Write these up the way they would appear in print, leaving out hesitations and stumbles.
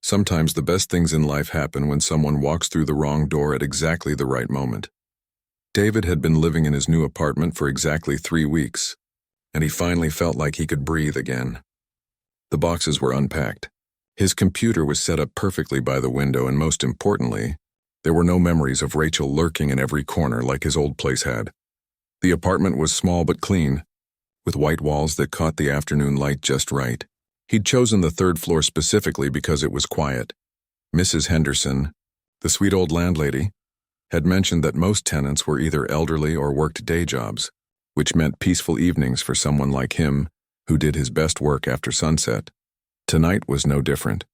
Sometimes the best things in life happen when someone walks through the wrong door at exactly the right moment. David had been living in his new apartment for exactly 3 weeks, and he finally felt like he could breathe again. The boxes were unpacked. His computer was set up perfectly by the window, and most importantly, there were no memories of Rachel lurking in every corner like his old place had. The apartment was small but clean, with white walls that caught the afternoon light just right. He'd chosen the 3rd floor specifically because it was quiet. Mrs. Henderson, the sweet old landlady, had mentioned that most tenants were either elderly or worked day jobs, which meant peaceful evenings for someone like him who did his best work after sunset. Tonight was no different.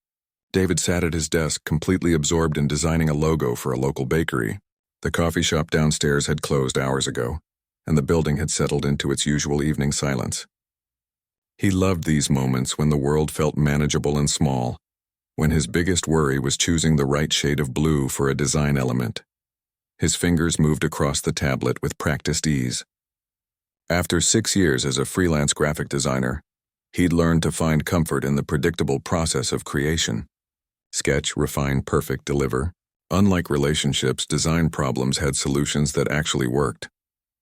David sat at his desk, completely absorbed in designing a logo for a local bakery. The coffee shop downstairs had closed hours ago, and the building had settled into its usual evening silence. He loved these moments when the world felt manageable and small, when his biggest worry was choosing the right shade of blue for a design element. His fingers moved across the tablet with practiced ease. After 6 years as a freelance graphic designer, he'd learned to find comfort in the predictable process of creation. Sketch, refine, perfect, deliver. Unlike relationships, design problems had solutions that actually worked.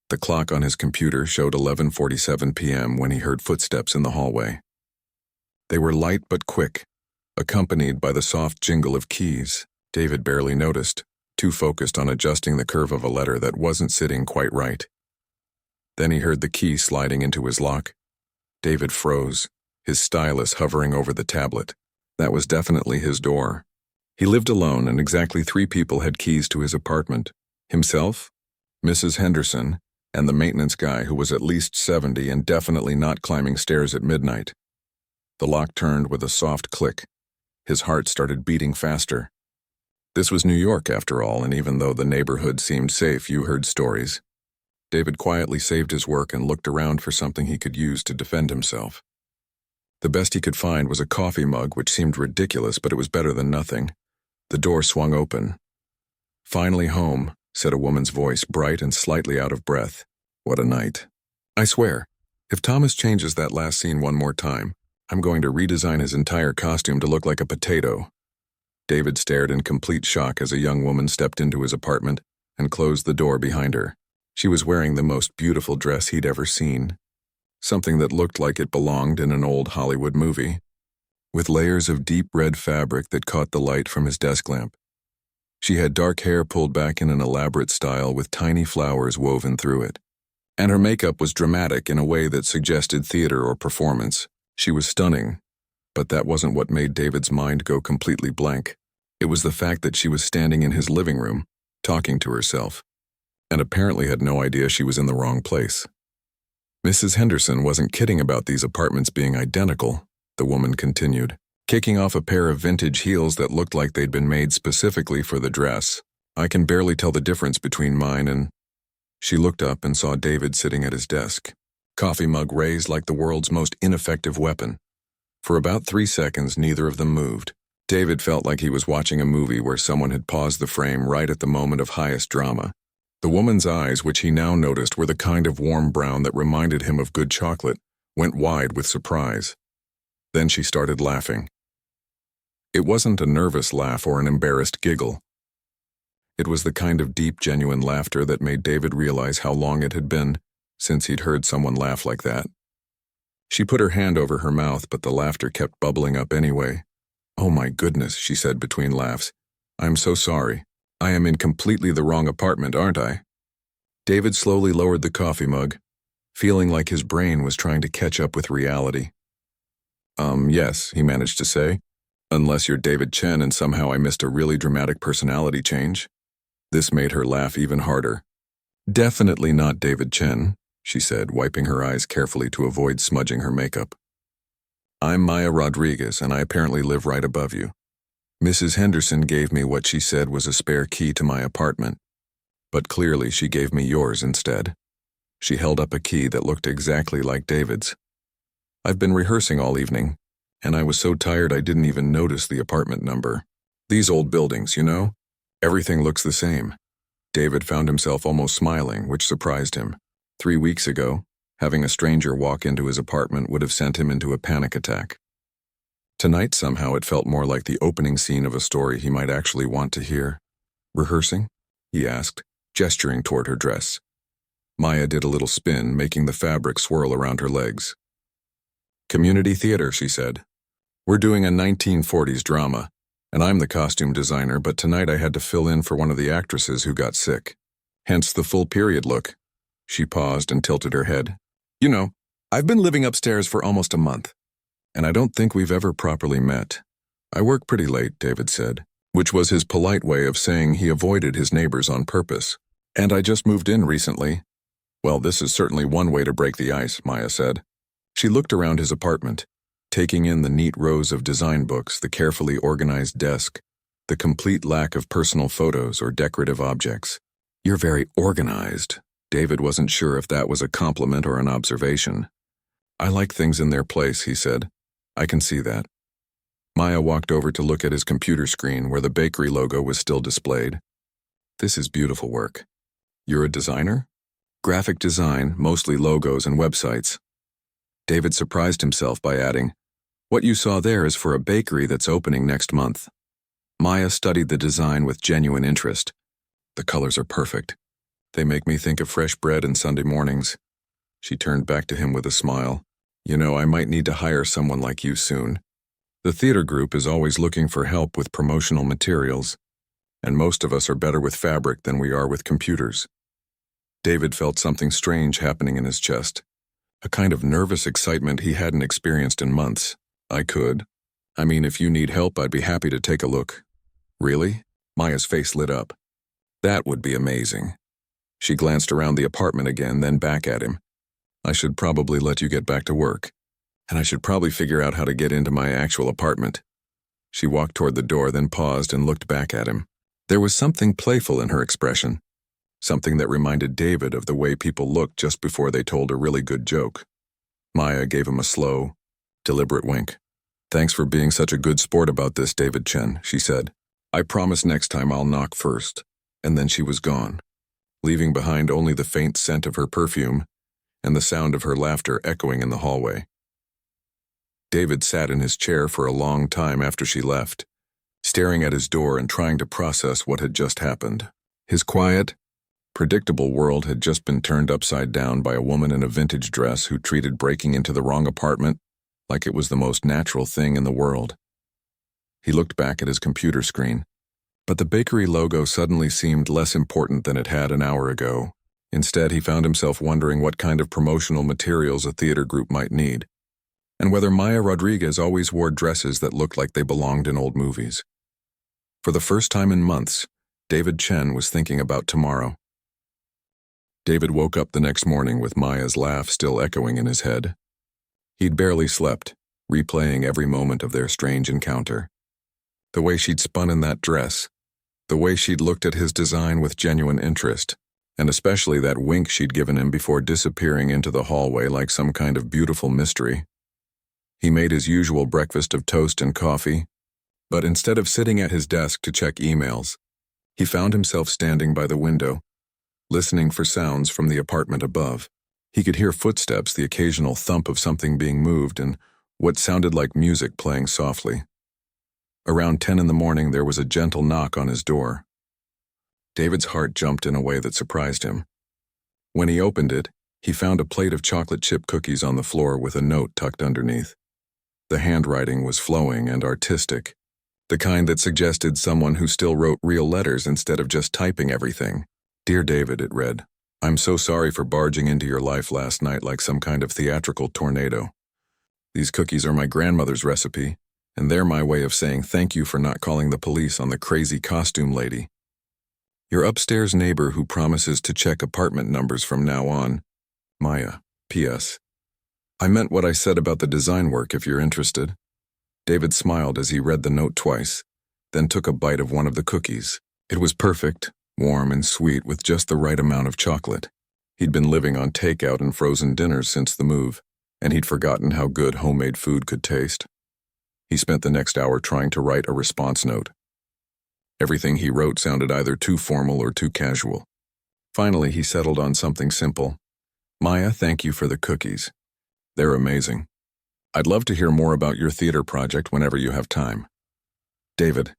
The clock on his computer showed 11:47 p.m. when he heard footsteps in the hallway. They were light but quick, accompanied by the soft jingle of keys. David barely noticed, too focused on adjusting the curve of a letter that wasn't sitting quite right. Then he heard the key sliding into his lock. David froze, his stylus hovering over the tablet. That was definitely his door. He lived alone, and exactly 3 people had keys to his apartment: himself, Mrs. Henderson, and the maintenance guy who was at least 70 and definitely not climbing stairs at midnight. The lock turned with a soft click. His heart started beating faster. This was New York, after all, and even though the neighborhood seemed safe, you heard stories. David quietly saved his work and looked around for something he could use to defend himself. The best he could find was a coffee mug, which seemed ridiculous, but it was better than nothing. The door swung open. "Finally home," said a woman's voice, bright and slightly out of breath. "What a night. I swear, if Thomas changes that last scene one more time, I'm going to redesign his entire costume to look like a potato." David stared in complete shock as a young woman stepped into his apartment and closed the door behind her. She was wearing the most beautiful dress he'd ever seen, something that looked like it belonged in an old Hollywood movie, with layers of deep red fabric that caught the light from his desk lamp. She had dark hair pulled back in an elaborate style with tiny flowers woven through it. And her makeup was dramatic in a way that suggested theater or performance. She was stunning, but that wasn't what made David's mind go completely blank. It was the fact that she was standing in his living room, talking to herself, and apparently had no idea she was in the wrong place. Mrs. Henderson wasn't kidding about these apartments being identical, the woman continued, kicking off a pair of vintage heels that looked like they'd been made specifically for the dress. "I can barely tell the difference between mine and—" She looked up and saw David sitting at his desk, coffee mug raised like the world's most ineffective weapon. For about 3 seconds, neither of them moved. David felt like he was watching a movie where someone had paused the frame right at the moment of highest drama. The woman's eyes, which he now noticed were the kind of warm brown that reminded him of good chocolate, went wide with surprise. Then she started laughing. It wasn't a nervous laugh or an embarrassed giggle. It was the kind of deep, genuine laughter that made David realize how long it had been since he'd heard someone laugh like that. She put her hand over her mouth, but the laughter kept bubbling up anyway. "Oh my goodness," she said between laughs. "I'm so sorry. I am in completely the wrong apartment, aren't I?" David slowly lowered the coffee mug, feeling like his brain was trying to catch up with reality. Yes," he managed to say. "Unless you're David Chen and somehow I missed a really dramatic personality change." This made her laugh even harder. "Definitely not David Chen," she said, wiping her eyes carefully to avoid smudging her makeup. "I'm Maya Rodriguez, and I apparently live right above you. Mrs. Henderson gave me what she said was a spare key to my apartment, but clearly she gave me yours instead." She held up a key that looked exactly like David's. "I've been rehearsing all evening, and I was so tired I didn't even notice the apartment number. These old buildings, you know? Everything looks the same." David found himself almost smiling, which surprised him. 3 weeks ago, having a stranger walk into his apartment would have sent him into a panic attack. Tonight, somehow, it felt more like the opening scene of a story he might actually want to hear. "Rehearsing?" he asked, gesturing toward her dress. Maya did a little spin, making the fabric swirl around her legs. "Community theater," she said. "We're doing a 1940s drama, and I'm the costume designer, but tonight I had to fill in for one of the actresses who got sick. Hence the full period look." She paused and tilted her head. "You know, I've been living upstairs for almost a month, and I don't think we've ever properly met." "I work pretty late," David said, which was his polite way of saying he avoided his neighbors on purpose. "And I just moved in recently." "Well, this is certainly one way to break the ice," Maya said. She looked around his apartment, taking in the neat rows of design books, the carefully organized desk, the complete lack of personal photos or decorative objects. "You're very organized." David wasn't sure if that was a compliment or an observation. "I like things in their place," he said. "I can see that." Maya walked over to look at his computer screen where the bakery logo was still displayed. "This is beautiful work. You're a designer?" "Graphic design, mostly logos and websites." David surprised himself by adding, "What you saw there is for a bakery that's opening next month." Maya studied the design with genuine interest. "The colors are perfect. They make me think of fresh bread and Sunday mornings." She turned back to him with a smile. "You know, I might need to hire someone like you soon. The theater group is always looking for help with promotional materials, and most of us are better with fabric than we are with computers." David felt something strange happening in his chest, a kind of nervous excitement he hadn't experienced in months. "I could. I mean, if you need help, I'd be happy to take a look." "Really?" Maya's face lit up. "That would be amazing." She glanced around the apartment again, then back at him. "I should probably let you get back to work, and I should probably figure out how to get into my actual apartment." She walked toward the door, then paused and looked back at him. There was something playful in her expression, something that reminded David of the way people looked just before they told a really good joke. Maya gave him a slow, deliberate wink. "Thanks for being such a good sport about this, David Chen," she said. "I promise next time I'll knock first." And then she was gone, leaving behind only the faint scent of her perfume and the sound of her laughter echoing in the hallway. David sat in his chair for a long time after she left, staring at his door and trying to process what had just happened. His quiet, predictable world had just been turned upside down by a woman in a vintage dress who treated breaking into the wrong apartment like it was the most natural thing in the world. He looked back at his computer screen, but the bakery logo suddenly seemed less important than it had an hour ago. Instead, he found himself wondering what kind of promotional materials a theater group might need, and whether Maya Rodriguez always wore dresses that looked like they belonged in old movies. For the first time in months, David Chen was thinking about tomorrow. David woke up the next morning with Maya's laugh still echoing in his head. He'd barely slept, replaying every moment of their strange encounter. The way she'd spun in that dress, the way she'd looked at his design with genuine interest, and especially that wink she'd given him before disappearing into the hallway like some kind of beautiful mystery. He made his usual breakfast of toast and coffee, but instead of sitting at his desk to check emails, he found himself standing by the window, listening for sounds from the apartment above. He could hear footsteps, the occasional thump of something being moved, and what sounded like music playing softly. Around 10 in the morning, there was a gentle knock on his door. David's heart jumped in a way that surprised him. When he opened it, he found a plate of chocolate chip cookies on the floor with a note tucked underneath. The handwriting was flowing and artistic, the kind that suggested someone who still wrote real letters instead of just typing everything. "Dear David," it read, "I'm so sorry for barging into your life last night like some kind of theatrical tornado. These cookies are my grandmother's recipe, and they're my way of saying thank you for not calling the police on the crazy costume lady. Your upstairs neighbor who promises to check apartment numbers from now on. Maya. P.S. I meant what I said about the design work if you're interested." David smiled as he read the note twice, then took a bite of one of the cookies. It was perfect, warm and sweet with just the right amount of chocolate. He'd been living on takeout and frozen dinners since the move, and he'd forgotten how good homemade food could taste. He spent the next hour trying to write a response note. Everything he wrote sounded either too formal or too casual. Finally, he settled on something simple. "Maya, thank you for the cookies. They're amazing. I'd love to hear more about your theater project whenever you have time. David.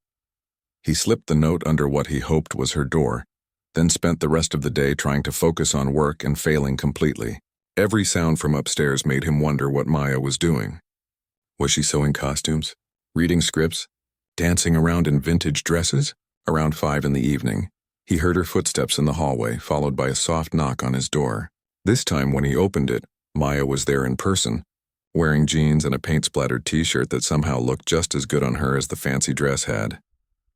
He slipped the note under what he hoped was her door, then spent the rest of the day trying to focus on work and failing completely. Every sound from upstairs made him wonder what Maya was doing. Was she sewing costumes, reading scripts, dancing around in vintage dresses? Around 5 in the evening, he heard her footsteps in the hallway, followed by a soft knock on his door. This time, when he opened it, Maya was there in person, wearing jeans and a paint-splattered t-shirt that somehow looked just as good on her as the fancy dress had.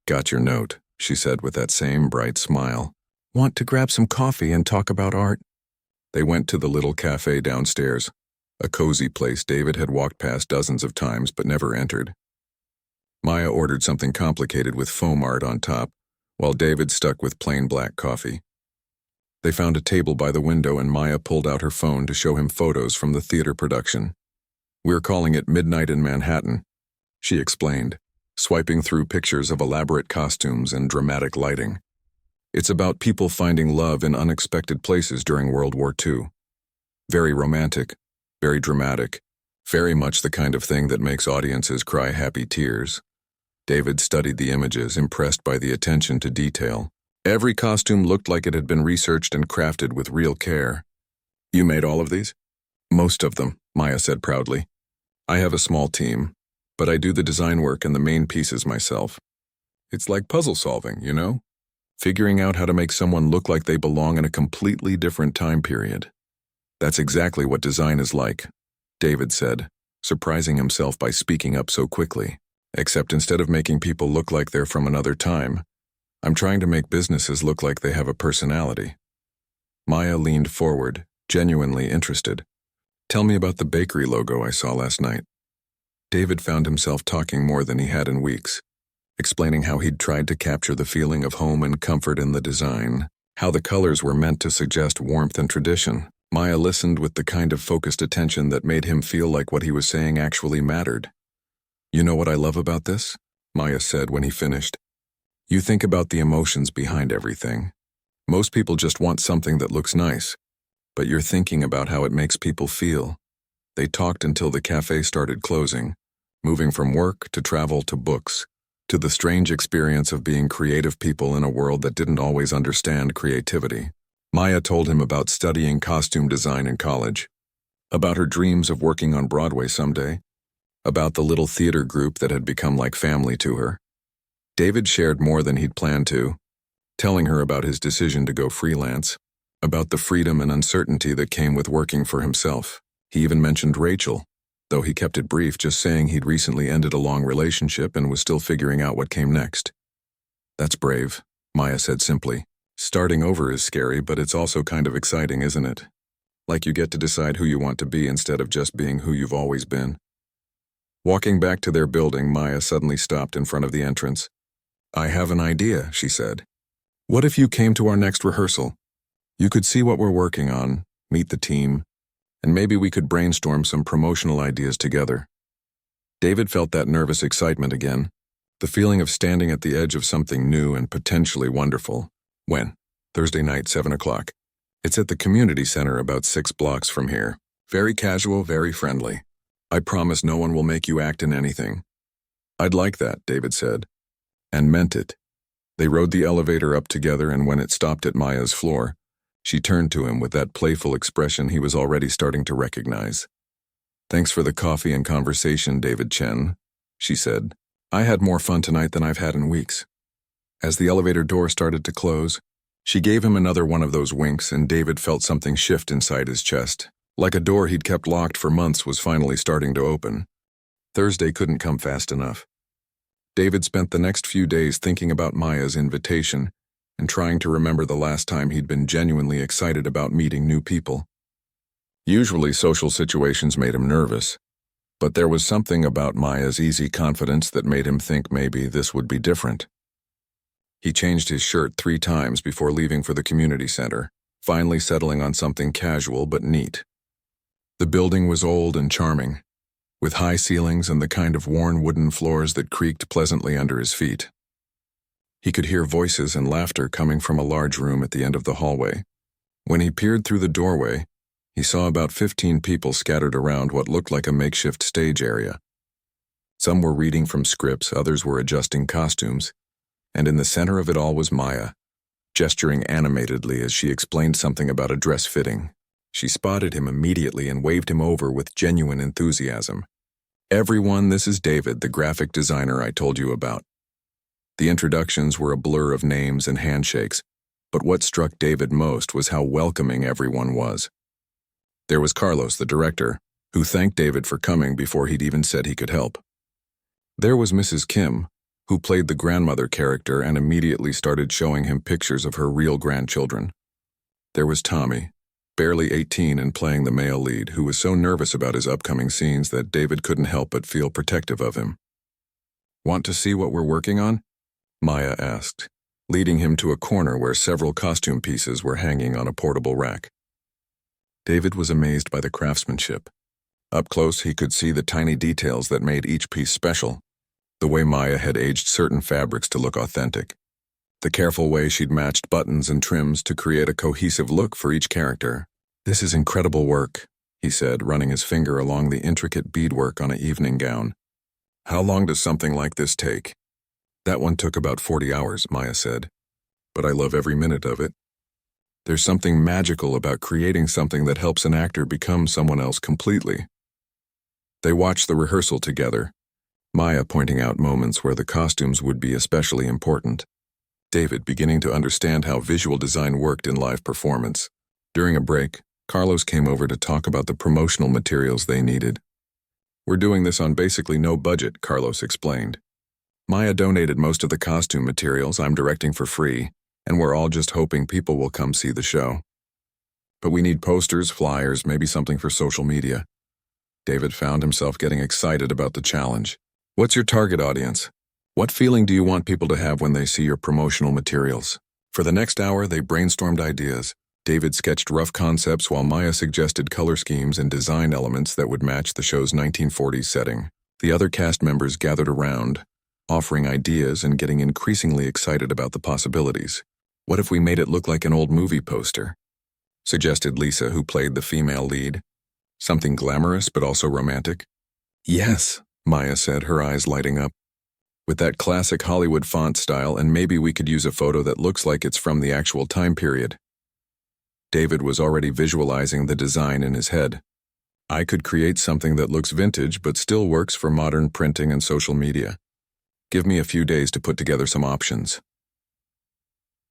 "Got your note," she said with that same bright smile. "Want to grab some coffee and talk about art?" They went to the little cafe downstairs, a cozy place David had walked past dozens of times but never entered. Maya ordered something complicated with foam art on top, while David stuck with plain black coffee. They found a table by the window and Maya pulled out her phone to show him photos from the theater production. "We're calling it Midnight in Manhattan," she explained, swiping through pictures of elaborate costumes and dramatic lighting. "It's about people finding love in unexpected places during World War II. Very romantic, very dramatic, very much the kind of thing that makes audiences cry happy tears." David studied the images, impressed by the attention to detail. Every costume looked like it had been researched and crafted with real care. "You made all of these?" "Most of them," Maya said proudly. "I have a small team, but I do the design work and the main pieces myself. It's like puzzle solving, you know? Figuring out how to make someone look like they belong in a completely different time period." "That's exactly what design is like," David said, surprising himself by speaking up so quickly. "Except instead of making people look like they're from another time, I'm trying to make businesses look like they have a personality." Maya leaned forward, genuinely interested. "Tell me about the bakery logo I saw last night." David found himself talking more than he had in weeks, explaining how he'd tried to capture the feeling of home and comfort in the design, how the colors were meant to suggest warmth and tradition. Maya listened with the kind of focused attention that made him feel like what he was saying actually mattered. "You know what I love about this?" Maya said when he finished. "You think about the emotions behind everything. Most people just want something that looks nice, but you're thinking about how it makes people feel." They talked until the cafe started closing, moving from work to travel to books, to the strange experience of being creative people in a world that didn't always understand creativity. Maya told him about studying costume design in college, about her dreams of working on Broadway someday, about the little theater group that had become like family to her. David shared more than he'd planned to, telling her about his decision to go freelance, about the freedom and uncertainty that came with working for himself. He even mentioned Rachel, though he kept it brief, just saying he'd recently ended a long relationship and was still figuring out what came next. "That's brave," Maya said simply. "Starting over is scary, but it's also kind of exciting, isn't it? Like you get to decide who you want to be instead of just being who you've always been." Walking back to their building, Maya suddenly stopped in front of the entrance. "I have an idea," she said. "What if you came to our next rehearsal? You could see what we're working on, meet the team, and maybe we could brainstorm some promotional ideas together." David felt that nervous excitement again, the feeling of standing at the edge of something new and potentially wonderful. "When?" "Thursday night, 7 o'clock. It's at the community center about 6 blocks from here. Very casual, very friendly. I promise no one will make you act in anything." "I'd like that," David said, and meant it. They rode the elevator up together, and when it stopped at Maya's floor, she turned to him with that playful expression he was already starting to recognize. "Thanks for the coffee and conversation, David Chen," she said. "I had more fun tonight than I've had in weeks." As the elevator door started to close, she gave him another one of those winks, and David felt something shift inside his chest. Like a door he'd kept locked for months was finally starting to open. Thursday couldn't come fast enough. David spent the next few days thinking about Maya's invitation and trying to remember the last time he'd been genuinely excited about meeting new people. Usually social situations made him nervous, but there was something about Maya's easy confidence that made him think maybe this would be different. He changed his shirt 3 times before leaving for the community center, finally settling on something casual but neat. The building was old and charming, with high ceilings and the kind of worn wooden floors that creaked pleasantly under his feet. He could hear voices and laughter coming from a large room at the end of the hallway. When he peered through the doorway, He saw about 15 people scattered around what looked like a makeshift stage area. Some were reading from scripts, others were adjusting costumes, and in the center of it all was Maya, gesturing animatedly as she explained something about a dress fitting. She spotted him immediately and waved him over with genuine enthusiasm. "Everyone, this is David, the graphic designer I told you about." The introductions were a blur of names and handshakes, but what struck David most was how welcoming everyone was. There was Carlos, the director, who thanked David for coming before he'd even said he could help. There was Mrs. Kim, who played the grandmother character and immediately started showing him pictures of her real grandchildren. There was Tommy, barely 18 and playing the male lead, who was so nervous about his upcoming scenes that David couldn't help but feel protective of him. "Want to see what we're working on?" Maya asked, leading him to a corner where several costume pieces were hanging on a portable rack. David was amazed by the craftsmanship. Up close, he could see the tiny details that made each piece special, the way Maya had aged certain fabrics to look authentic, the careful way she'd matched buttons and trims to create a cohesive look for each character. "This is incredible work," he said, running his finger along the intricate beadwork on an evening gown. "How long does something like this take?" "That one took about 40 hours, Maya said. "But I love every minute of it. There's something magical about creating something that helps an actor become someone else completely." They watched the rehearsal together, Maya pointing out moments where the costumes would be especially important. David beginning to understand how visual design worked in live performance. During a break, Carlos came over to talk about the promotional materials they needed. "We're doing this on basically no budget," Carlos explained. "Maya donated most of the costume materials I'm directing for free, and we're all just hoping people will come see the show. But we need posters, flyers, maybe something for social media." David found himself getting excited about the challenge. "What's your target audience? What feeling do you want people to have when they see your promotional materials?" For the next hour, they brainstormed ideas. David sketched rough concepts while Maya suggested color schemes and design elements that would match the show's 1940s setting. The other cast members gathered around, offering ideas and getting increasingly excited about the possibilities. "What if we made it look like an old movie poster?" suggested Lisa, who played the female lead. "Something glamorous but also romantic?" "Yes," Maya said, her eyes lighting up. "With that classic Hollywood font style, and maybe we could use a photo that looks like it's from the actual time period." David was already visualizing the design in his head. "I could create something that looks vintage but still works for modern printing and social media. Give me a few days to put together some options."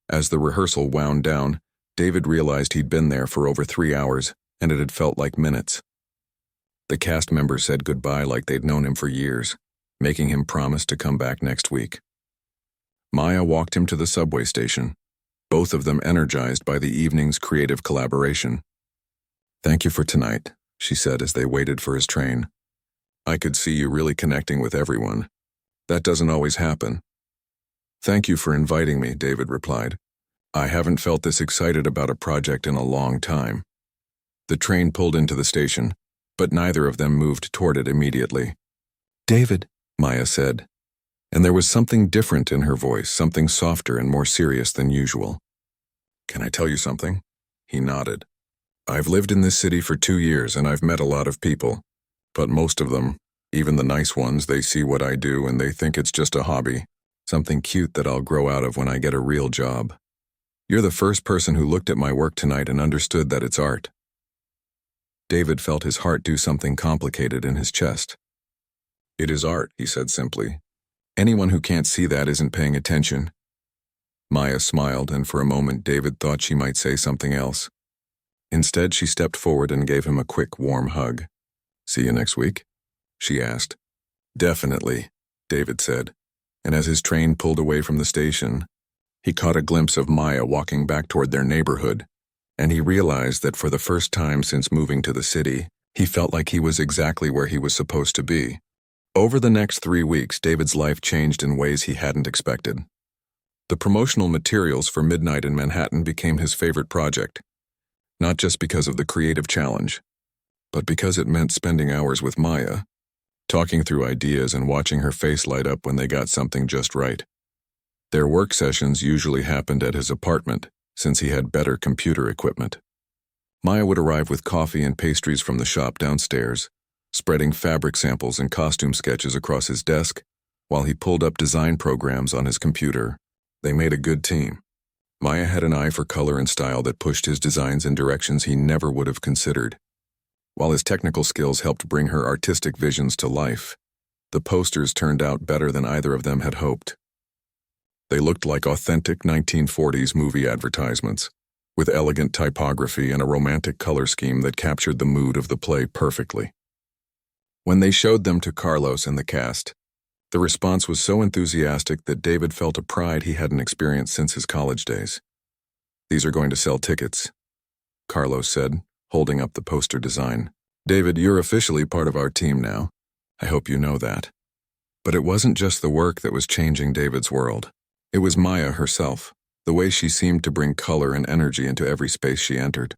As the rehearsal wound down, David realized he'd been there for over 3 hours, and it had felt like minutes. The cast members said goodbye like they'd known him for years, making him promise to come back next week. Maya walked him to the subway station, both of them energized by the evening's creative collaboration. "Thank you for tonight," she said as they waited for his train. "I could see you really connecting with everyone. That doesn't always happen." "Thank you for inviting me," David replied. "I haven't felt this excited about a project in a long time." The train pulled into the station, but neither of them moved toward it immediately. "David," Maya said, and there was something different in her voice, something softer and more serious than usual. "Can I tell you something?" He nodded. "I've lived in this city for 2 years and I've met a lot of people, but most of them, even the nice ones, they see what I do and they think it's just a hobby, something cute that I'll grow out of when I get a real job. You're the first person who looked at my work tonight and understood that it's art." David felt his heart do something complicated in his chest. "It is art," he said simply. "Anyone who can't see that isn't paying attention." Maya smiled, and for a moment David thought she might say something else. Instead, she stepped forward and gave him a quick, warm hug. "See you next week?" she asked. "Definitely," David said, and as his train pulled away from the station, he caught a glimpse of Maya walking back toward their neighborhood, and he realized that for the first time since moving to the city, he felt like he was exactly where he was supposed to be. Over the next 3 weeks, David's life changed in ways he hadn't expected. The promotional materials for Midnight in Manhattan became his favorite project, not just because of the creative challenge, but because it meant spending hours with Maya, talking through ideas and watching her face light up when they got something just right. Their work sessions usually happened at his apartment, since he had better computer equipment. Maya would arrive with coffee and pastries from the shop downstairs, spreading fabric samples and costume sketches across his desk, while he pulled up design programs on his computer. They made a good team. Maya had an eye for color and style that pushed his designs in directions he never would have considered. While his technical skills helped bring her artistic visions to life, the posters turned out better than either of them had hoped. They looked like authentic 1940s movie advertisements, with elegant typography and a romantic color scheme that captured the mood of the play perfectly. When they showed them to Carlos and the cast, the response was so enthusiastic that David felt a pride he hadn't experienced since his college days. "These are going to sell tickets," Carlos said, holding up the poster design. "David, you're officially part of our team now. I hope you know that." But it wasn't just the work that was changing David's world. It was Maya herself, the way she seemed to bring color and energy into every space she entered.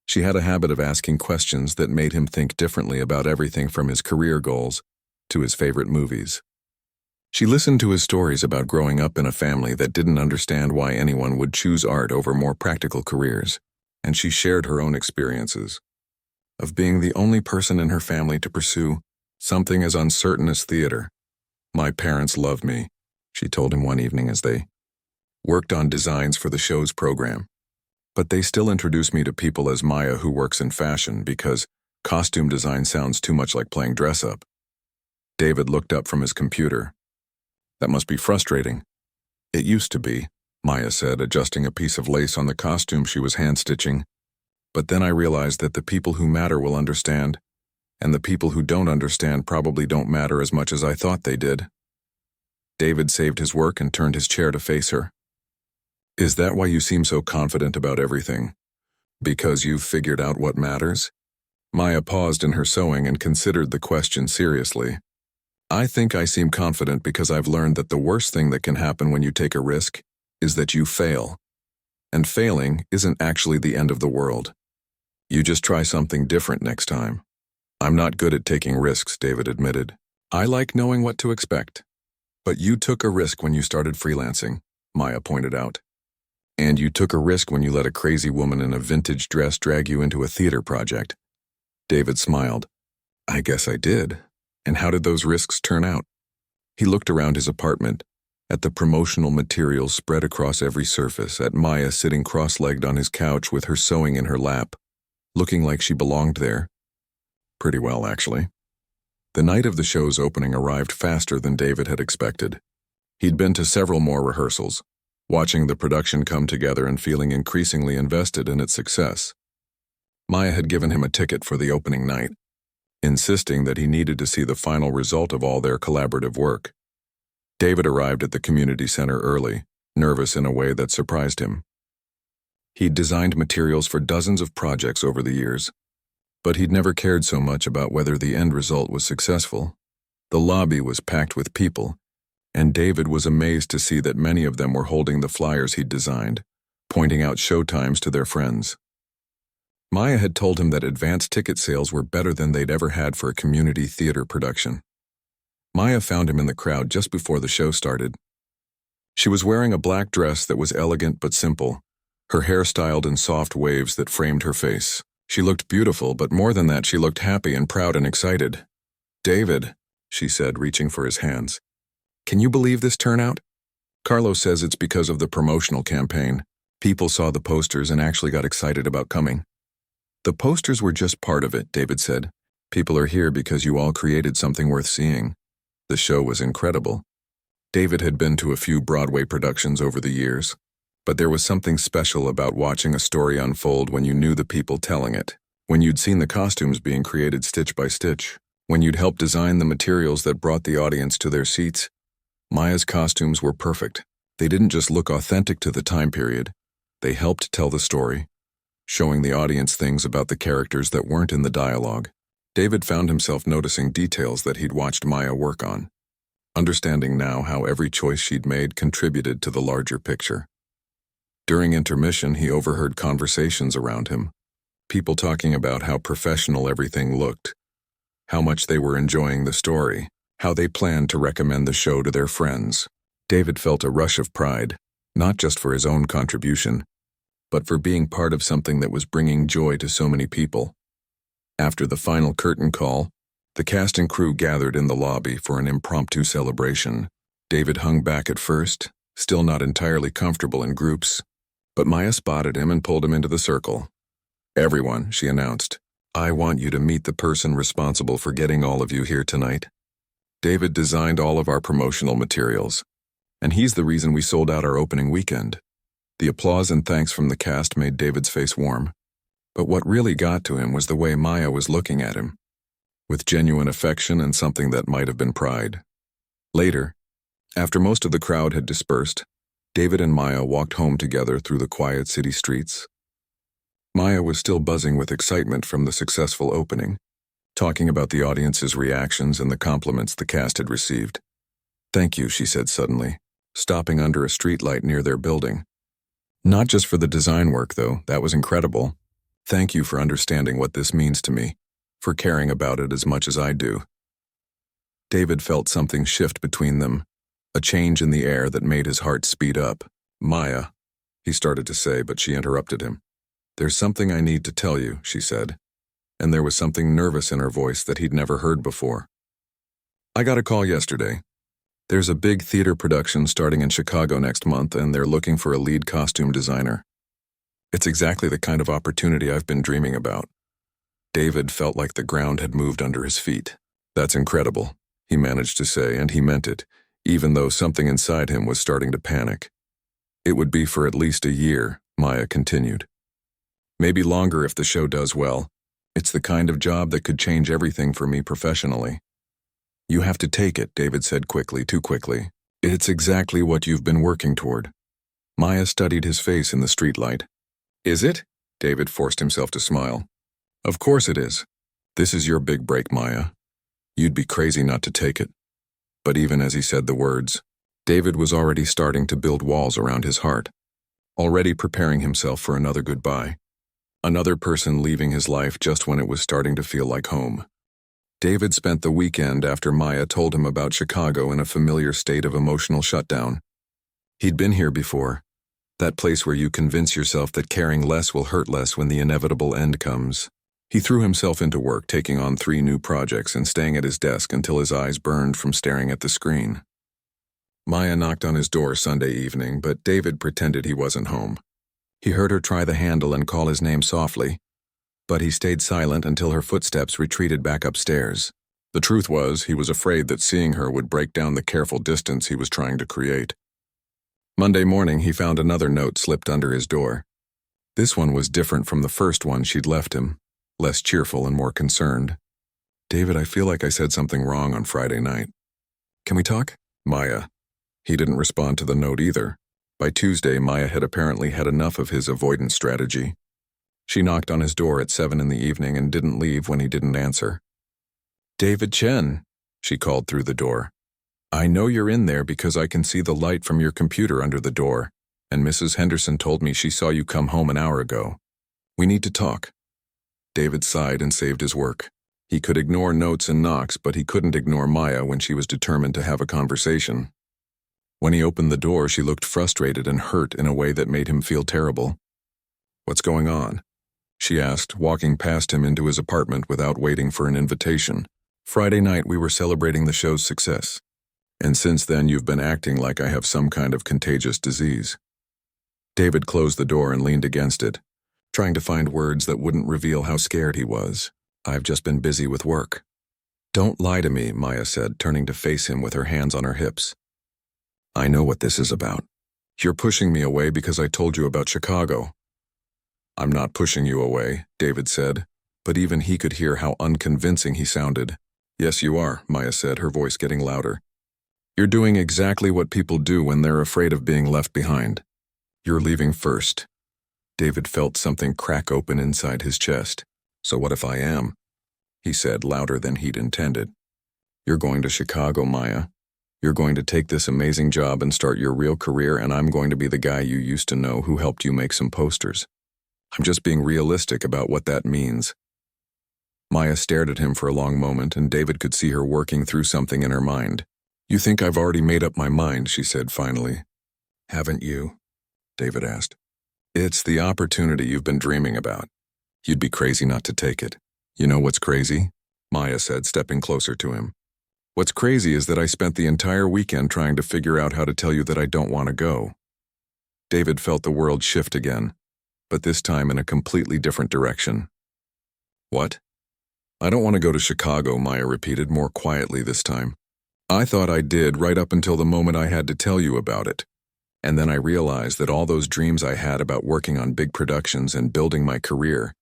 She had a habit of asking questions that made him think differently about everything from his career goals to his favorite movies. She listened to his stories about growing up in a family that didn't understand why anyone would choose art over more practical careers, and she shared her own experiences of being the only person in her family to pursue something as uncertain as theater. "My parents love me," she told him one evening as they worked on designs for the show's program. "But they still introduce me to people as Maya who works in fashion because costume design sounds too much like playing dress-up." David looked up from his computer. "That must be frustrating." "It used to be," Maya said, adjusting a piece of lace on the costume she was hand-stitching. "But then I realized that the people who matter will understand, and the people who don't understand probably don't matter as much as I thought they did." David saved his work and turned his chair to face her. "Is that why you seem so confident about everything? Because you've figured out what matters?" Maya paused in her sewing and considered the question seriously. "I think I seem confident because I've learned that the worst thing that can happen when you take a risk is that you fail. And failing isn't actually the end of the world. You just try something different next time." "I'm not good at taking risks," David admitted. "I like knowing what to expect." "But you took a risk when you started freelancing," Maya pointed out. "And you took a risk when you let a crazy woman in a vintage dress drag you into a theater project." David smiled. "I guess I did. And how did those risks turn out?" He looked around his apartment, at the promotional materials spread across every surface, at Maya sitting cross-legged on his couch with her sewing in her lap, looking like she belonged there. Pretty well, actually. The night of the show's opening arrived faster than David had expected. He'd been to several more rehearsals, watching the production come together and feeling increasingly invested in its success. Maya had given him a ticket for the opening night, insisting that he needed to see the final result of all their collaborative work. David arrived at the community center early, nervous in a way that surprised him. He'd designed materials for dozens of projects over the years, but he'd never cared so much about whether the end result was successful. The lobby was packed with people, and David was amazed to see that many of them were holding the flyers he'd designed, pointing out showtimes to their friends. Maya had told him that advance ticket sales were better than they'd ever had for a community theater production. Maya found him in the crowd just before the show started. She was wearing a black dress that was elegant but simple, her hair styled in soft waves that framed her face. She looked beautiful, but more than that, she looked happy and proud and excited. "David," she said, reaching for his hands. "Can you believe this turnout? Carlos says it's because of the promotional campaign. People saw the posters and actually got excited about coming." "The posters were just part of it," David said. "People are here because you all created something worth seeing." The show was incredible. David had been to a few Broadway productions over the years, but there was something special about watching a story unfold when you knew the people telling it, when you'd seen the costumes being created stitch by stitch, when you'd helped design the materials that brought the audience to their seats. Maya's costumes were perfect. They didn't just look authentic to the time period. They helped tell the story, showing the audience things about the characters that weren't in the dialogue. David found himself noticing details that he'd watched Maya work on, understanding now how every choice she'd made contributed to the larger picture. During intermission, he overheard conversations around him, people talking about how professional everything looked, how much they were enjoying the story, how they planned to recommend the show to their friends. David felt a rush of pride, not just for his own contribution, but for being part of something that was bringing joy to so many people. After the final curtain call, the cast and crew gathered in the lobby for an impromptu celebration. David hung back at first, still not entirely comfortable in groups, but Maya spotted him and pulled him into the circle. "Everyone," she announced, "I want you to meet the person responsible for getting all of you here tonight. David designed all of our promotional materials, and he's the reason we sold out our opening weekend." The applause and thanks from the cast made David's face warm, but what really got to him was the way Maya was looking at him, with genuine affection and something that might have been pride. Later, after most of the crowd had dispersed, David and Maya walked home together through the quiet city streets. Maya was still buzzing with excitement from the successful opening, talking about the audience's reactions and the compliments the cast had received. "Thank you," she said suddenly, stopping under a streetlight near their building. "Not just for the design work, though, that was incredible. Thank you for understanding what this means to me, for caring about it as much as I do." David felt something shift between them, a change in the air that made his heart speed up. "Maya," he started to say, but she interrupted him. "There's something I need to tell you," she said, and there was something nervous in her voice that he'd never heard before. "I got a call yesterday. There's a big theater production starting in Chicago next month, and they're looking for a lead costume designer. It's exactly the kind of opportunity I've been dreaming about." David felt like the ground had moved under his feet. "That's incredible," he managed to say, and he meant it, even though something inside him was starting to panic. "It would be for at least a year," Maya continued. "Maybe longer if the show does well. It's the kind of job that could change everything for me professionally." "You have to take it," David said quickly, too quickly. "It's exactly what you've been working toward." Maya studied his face in the streetlight. "Is it?" David forced himself to smile. "Of course it is. This is your big break, Maya. You'd be crazy not to take it." But even as he said the words, David was already starting to build walls around his heart, already preparing himself for another goodbye. Another person leaving his life just when it was starting to feel like home. David spent the weekend after Maya told him about Chicago in a familiar state of emotional shutdown. He'd been here before, that place where you convince yourself that caring less will hurt less when the inevitable end comes. He threw himself into work, taking on 3 new projects and staying at his desk until his eyes burned from staring at the screen. Maya knocked on his door Sunday evening, but David pretended he wasn't home. He heard her try the handle and call his name softly, but he stayed silent until her footsteps retreated back upstairs. The truth was, he was afraid that seeing her would break down the careful distance he was trying to create. Monday morning, he found another note slipped under his door. This one was different from the first one she'd left him, less cheerful and more concerned. "David, I feel like I said something wrong on Friday night. Can we talk?" "Maya." He didn't respond to the note either. By Tuesday, Maya had apparently had enough of his avoidance strategy. She knocked on his door at 7 in the evening and didn't leave when he didn't answer. "David Chen," she called through the door. "I know you're in there because I can see the light from your computer under the door, and Mrs. Henderson told me she saw you come home an hour ago. We need to talk." David sighed and saved his work. He could ignore notes and knocks, but he couldn't ignore Maya when she was determined to have a conversation. When he opened the door, she looked frustrated and hurt in a way that made him feel terrible. "What's going on?" she asked, walking past him into his apartment without waiting for an invitation. "Friday night we were celebrating the show's success, and since then you've been acting like I have some kind of contagious disease." David closed the door and leaned against it, trying to find words that wouldn't reveal how scared he was. "I've just been busy with work." "Don't lie to me," Maya said, turning to face him with her hands on her hips. "I know what this is about. You're pushing me away because I told you about Chicago." "I'm not pushing you away," David said, but even he could hear how unconvincing he sounded. "Yes, you are," Maya said, her voice getting louder. "You're doing exactly what people do when they're afraid of being left behind. You're leaving first." David felt something crack open inside his chest. "So what if I am?" he said, louder than he'd intended. "You're going to Chicago, Maya. You're going to take this amazing job and start your real career, and I'm going to be the guy you used to know who helped you make some posters. I'm just being realistic about what that means." Maya stared at him for a long moment, and David could see her working through something in her mind. "You think I've already made up my mind," she said finally. "Haven't you?" David asked. It's the opportunity you've been dreaming about. You'd be crazy not to take it. You know what's crazy? Maya said, stepping closer to him. What's crazy is that I spent the entire weekend trying to figure out how to tell you that I don't want to go. David felt the world shift again, but this time in a completely different direction. What? I don't want to go to Chicago, Maya repeated more quietly this time. I thought I did right up until the moment I had to tell you about it. And then I realized that all those dreams I had about working on big productions and building my career,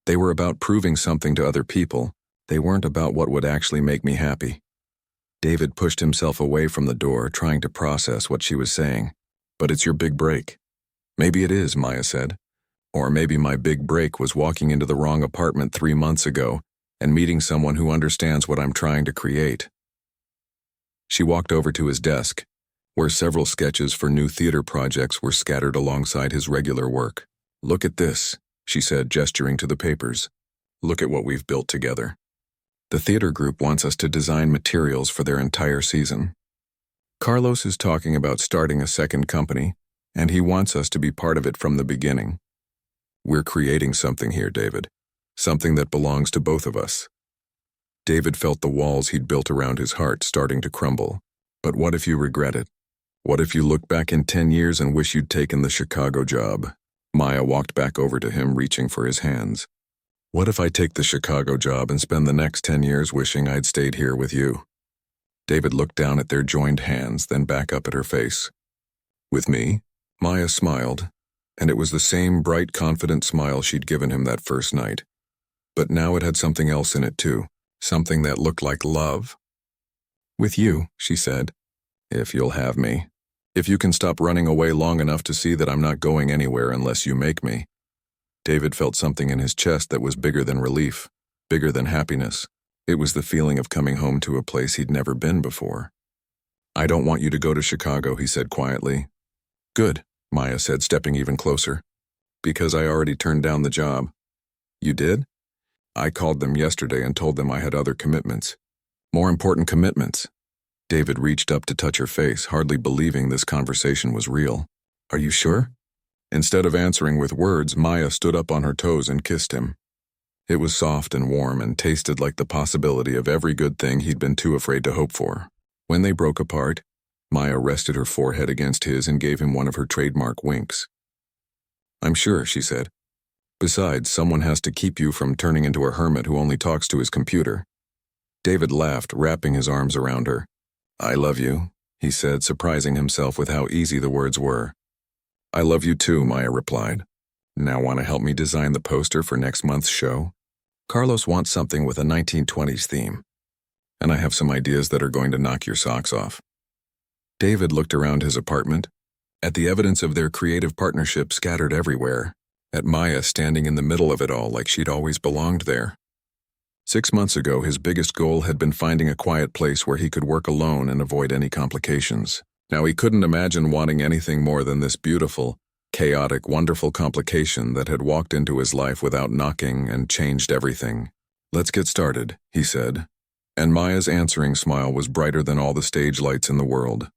they were about proving something to other people. They weren't about what would actually make me happy. David pushed himself away from the door, trying to process what she was saying. But it's your big break. Maybe it is, Maya said. Or maybe my big break was walking into the wrong apartment 3 months ago and meeting someone who understands what I'm trying to create. She walked over to his desk, where several sketches for new theater projects were scattered alongside his regular work. Look at this, she said, gesturing to the papers. Look at what we've built together. The theater group wants us to design materials for their entire season. Carlos is talking about starting a second company, and he wants us to be part of it from the beginning. We're creating something here, David. Something that belongs to both of us. David felt the walls he'd built around his heart starting to crumble. But what if you regret it? What if you look back in 10 years and wish you'd taken the Chicago job? Maya walked back over to him, reaching for his hands. What if I take the Chicago job and spend the next 10 years wishing I'd stayed here with you? David looked down at their joined hands, then back up at her face. With me? Maya smiled, and it was the same bright, confident smile she'd given him that first night. But now it had something else in it too, something that looked like love. With you, she said, if you'll have me. If you can stop running away long enough to see that I'm not going anywhere unless you make me. David felt something in his chest that was bigger than relief, bigger than happiness. It was the feeling of coming home to a place he'd never been before. I don't want you to go to Chicago, he said quietly. Good, Maya said, stepping even closer. Because I already turned down the job. You did? I called them yesterday and told them I had other commitments. More important commitments. David reached up to touch her face, hardly believing this conversation was real. Are you sure? Instead of answering with words, Maya stood up on her toes and kissed him. It was soft and warm and tasted like the possibility of every good thing he'd been too afraid to hope for. When they broke apart, Maya rested her forehead against his and gave him one of her trademark winks. I'm sure, she said. Besides, someone has to keep you from turning into a hermit who only talks to his computer. David laughed, wrapping his arms around her. I love you, he said, surprising himself with how easy the words were. I love you too, Maya replied. Now want to help me design the poster for next month's show? Carlos wants something with a 1920s theme. And I have some ideas that are going to knock your socks off. David looked around his apartment, at the evidence of their creative partnership scattered everywhere, at Maya standing in the middle of it all like she'd always belonged there. 6 months ago, his biggest goal had been finding a quiet place where he could work alone and avoid any complications. Now he couldn't imagine wanting anything more than this beautiful, chaotic, wonderful complication that had walked into his life without knocking and changed everything. Let's get started, he said. And Maya's answering smile was brighter than all the stage lights in the world.